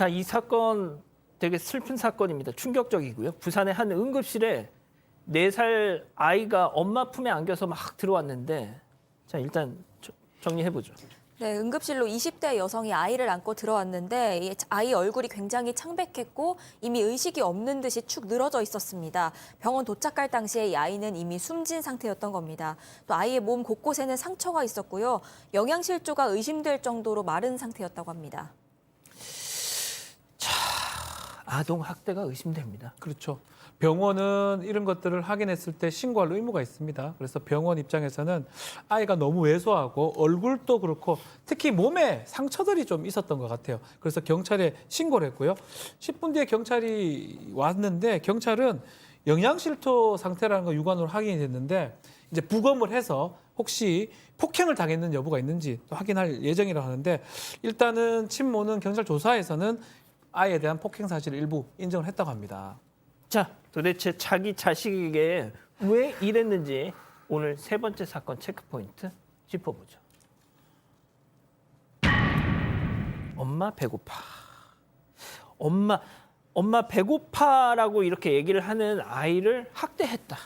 자, 이 사건 되게 슬픈 사건입니다. 충격적이고요. 부산의 한 응급실에 4살 아이가 엄마 품에 안겨서 막 들어왔는데, 자, 일단 정리해보죠. 네, 응급실로 20대 여성이 아이를 안고 들어왔는데 이 아이 얼굴이 굉장히 창백했고 이미 의식이 없는 듯이 축 늘어져 있었습니다. 병원 도착할 당시에 이 아이는 이미 숨진 상태였던 겁니다. 또 아이의 몸 곳곳에는 상처가 있었고요. 영양실조가 의심될 정도로 마른 상태였다고 합니다. 자, 아동 학대가 의심됩니다. 그렇죠. 병원은 이런 것들을 확인했을 때 신고할 의무가 있습니다. 그래서 병원 입장에서는 아이가 너무 왜소하고 얼굴도 그렇고 특히 몸에 상처들이 좀 있었던 것 같아요. 그래서 경찰에 신고를 했고요. 10분 뒤에 경찰이 왔는데 경찰은 영양실조 상태라는 거 육안으로 확인이 됐는데 이제 부검을 해서 혹시 폭행을 당했는 여부가 있는지 또 확인할 예정이라고 하는데 일단은 친모는 경찰 조사에서는 아이에 대한 폭행 사실을 일부 인정을 했다고 합니다. 자, 도대체 자기 자식에게 왜 이랬는지 오늘 세 번째 사건 체크포인트 짚어보죠. 엄마 배고파. 엄마 배고파라고 이렇게 얘기를 하는 아이를 학대했다.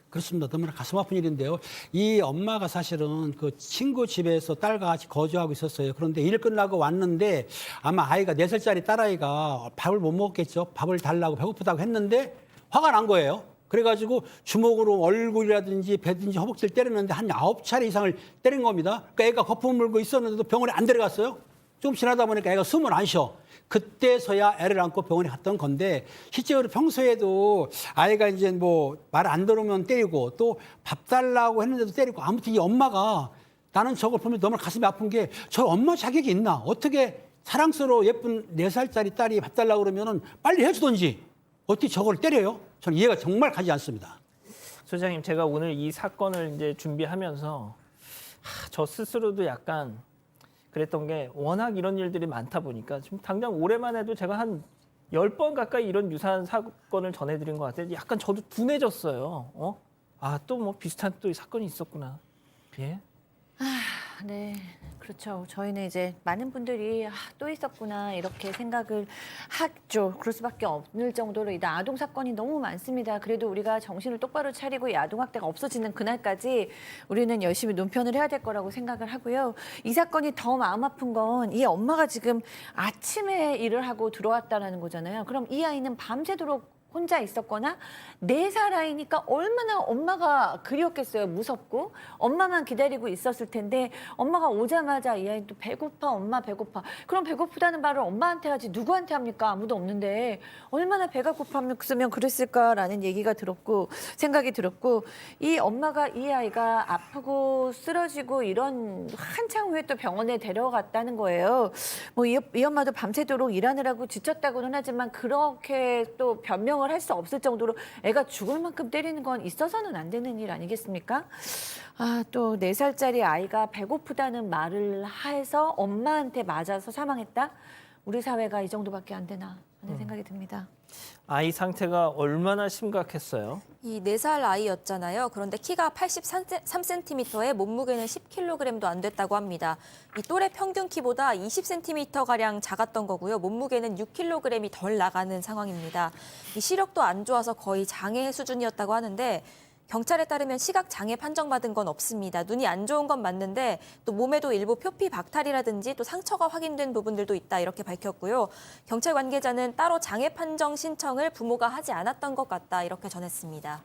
그렇습니다. 너무나 가슴 아픈 일인데요. 이 엄마가 사실은 그 친구 집에서 딸과 같이 거주하고 있었어요. 그런데 일 끝나고 왔는데 아마 아이가 4살짜리 딸아이가 밥을 못 먹겠죠. 밥을 달라고 배고프다고 했는데 화가 난 거예요. 그래가지고 주먹으로 얼굴이라든지 배든지 허벅지를 때렸는데 한 9차례 이상을 때린 겁니다. 그러니까 애가 거품 물고 있었는데도 병원에 안 데려갔어요. 좀 지나다 보니까 애가 숨을 안 쉬어. 그때서야 애를 안고 병원에 갔던 건데 실제로 평소에도 아이가 이제 뭐 말 안 들으면 때리고 또 밥 달라고 했는데도 때리고 아무튼 이 엄마가 나는 저걸 보면 너무 가슴이 아픈 게 저 엄마 자격이 있나? 어떻게 사랑스러워 예쁜 4살짜리 딸이 밥 달라고 그러면은 빨리 해주던지 어떻게 저걸 때려요? 저는 이해가 정말 가지 않습니다. 소장님, 제가 오늘 이 사건을 이제 준비하면서 저 스스로도 약간 그랬던 게 워낙 이런 일들이 많다 보니까 지금 당장 올해만 해도 제가 한 10번 가까이 이런 유사한 사건을 전해드린 것 같아요. 약간 저도 둔해졌어요. 또 뭐 비슷한 또 사건이 있었구나. 예? 네, 그렇죠. 저희는 이제 많은 분들이 또 있었구나 이렇게 생각을 하죠. 그럴 수밖에 없을 정도로 이 아동 사건이 너무 많습니다. 그래도 우리가 정신을 똑바로 차리고 이 아동 학대가 없어지는 그날까지 우리는 열심히 논편을 해야 될 거라고 생각을 하고요. 이 사건이 더 마음 아픈 건 이 엄마가 지금 아침에 일을 하고 들어왔다라는 거잖아요. 그럼 이 아이는 밤새도록 혼자 있었거나 4살 아이니까 얼마나 엄마가 그리웠겠어요. 무섭고 엄마만 기다리고 있었을 텐데 엄마가 오자마자 이 아이 또 배고파 엄마 배고파. 그럼 배고프다는 말을 엄마한테 하지 누구한테 합니까? 아무도 없는데 얼마나 배가 고팠으면 그랬을까라는 얘기가 들었고 생각이 들었고 이 엄마가 이 아이가 아프고 쓰러지고 이런 한창 후에 또 병원에 데려갔다는 거예요. 뭐 이 엄마도 밤새도록 일하느라고 지쳤다고는 하지만 그렇게 또 변명을 할 수 없을 정도로 애가 죽을 만큼 때리는 건 있어서는 안 되는 일 아니겠습니까? 또 4살짜리 아이가 배고프다는 말을 해서 엄마한테 맞아서 사망했다? 우리 사회가 이 정도밖에 안 되나 하는 생각이 듭니다. 아이 상태가 얼마나 심각했어요? 이 4살 아이였잖아요. 그런데 키가 83cm에 몸무게는 10kg도 안 됐다고 합니다. 이 또래 평균 키보다 20cm가량 작았던 거고요. 몸무게는 6kg이 덜 나가는 상황입니다. 이 시력도 안 좋아서 거의 장애 수준이었다고 하는데 경찰에 따르면 시각 장애 판정받은 건 없습니다. 눈이 안 좋은 건 맞는데 또 몸에도 일부 표피 박탈이라든지 또 상처가 확인된 부분들도 있다 이렇게 밝혔고요. 경찰 관계자는 따로 장애 판정 신청을 부모가 하지 않았던 것 같다 이렇게 전했습니다.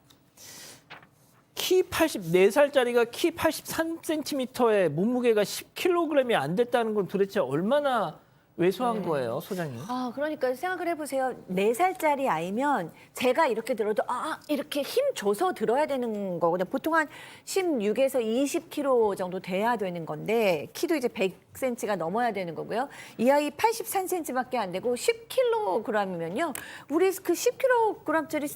4살짜리가 키 83cm에 몸무게가 10kg이 안 됐다는 건 도대체 얼마나 왜소한 거예요, 소장님? 그러니까 생각을 해보세요. 4살짜리 아이면 제가 이렇게 들어도 이렇게 힘 줘서 들어야 되는 거거든요. 보통 한 16에서 20kg 정도 돼야 되는 건데 키도 이제 100cm가 넘어야 되는 거고요. 이 아이 83cm밖에 안 되고 10kg이면요. 우리 그 10kg짜리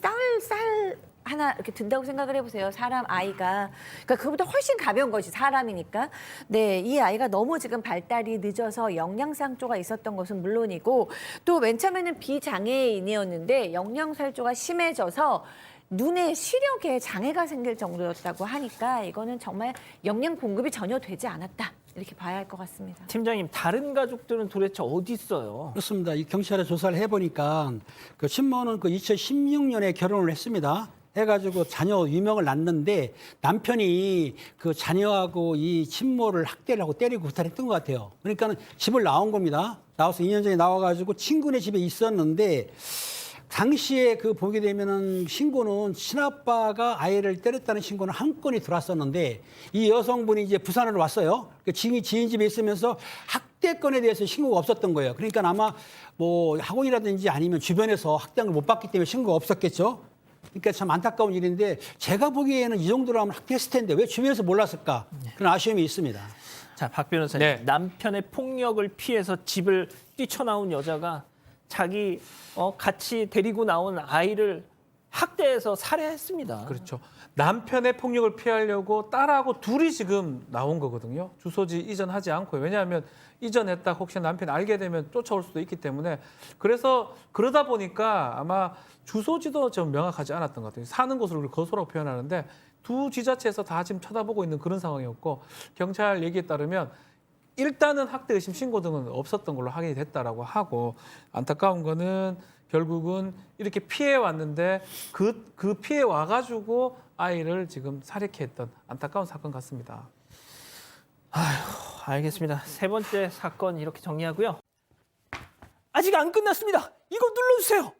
쌀 하나 이렇게 든다고 생각을 해보세요. 사람 아이가. 그러니까 그보다 훨씬 가벼운 것이 사람이니까. 네, 이 아이가 너무 지금 발달이 늦어서 영양상조가 있었던 것은 물론이고 또 맨 처음에는 비장애인이었는데 영양살조가 심해져서 눈의 시력에 장애가 생길 정도였다고 하니까 이거는 정말 영양 공급이 전혀 되지 않았다. 이렇게 봐야 할 것 같습니다. 팀장님, 다른 가족들은 도대체 어디 있어요? 그렇습니다. 이 경찰에 조사를 해보니까 그 신모는 그 2016년에 결혼을 했습니다. 해가지고 자녀 유명을 낳는데 남편이 그 자녀하고 이 친모를 학대를 하고 때리고 구타했던 것 같아요. 그러니까 집을 나온 겁니다. 나와서 2년 전에 나와가지고 친구네 집에 있었는데 당시에 그 보게 되면은 신고는 친아빠가 아이를 때렸다는 신고는 한 건이 들어왔었는데 이 여성분이 이제 부산으로 왔어요. 지인 집에 있으면서 학대건에 대해서 신고가 없었던 거예요. 그러니까 아마 뭐 학원이라든지 아니면 주변에서 학대를 못 받기 때문에 신고가 없었겠죠. 그러니까 참 안타까운 일인데 제가 보기에는 이 정도로 하면 학대했을 텐데 왜 주변에서 몰랐을까? 그런 아쉬움이 있습니다. 자, 박 변호사님, 네. 남편의 폭력을 피해서 집을 뛰쳐나온 여자가 자기 같이 데리고 나온 아이를 학대해서 살해했습니다. 그렇죠. 남편의 폭력을 피하려고 딸하고 둘이 지금 나온 거거든요. 주소지 이전하지 않고요. 왜냐하면 이전했다 혹시 남편이 알게 되면 쫓아올 수도 있기 때문에 그래서 그러다 보니까 아마 주소지도 좀 명확하지 않았던 것 같아요. 사는 곳을 거소라고 표현하는데 두 지자체에서 다 지금 쳐다보고 있는 그런 상황이었고 경찰 얘기에 따르면 일단은 학대 의심 신고 등은 없었던 걸로 확인이 됐다라고 하고 안타까운 거는 결국은 이렇게 피해 왔는데 그 피해 와가지고 아이를 지금 살해케 했던 안타까운 사건 같습니다. 알겠습니다. 세 번째 사건 이렇게 정리하고요. 아직 안 끝났습니다. 이거 눌러주세요.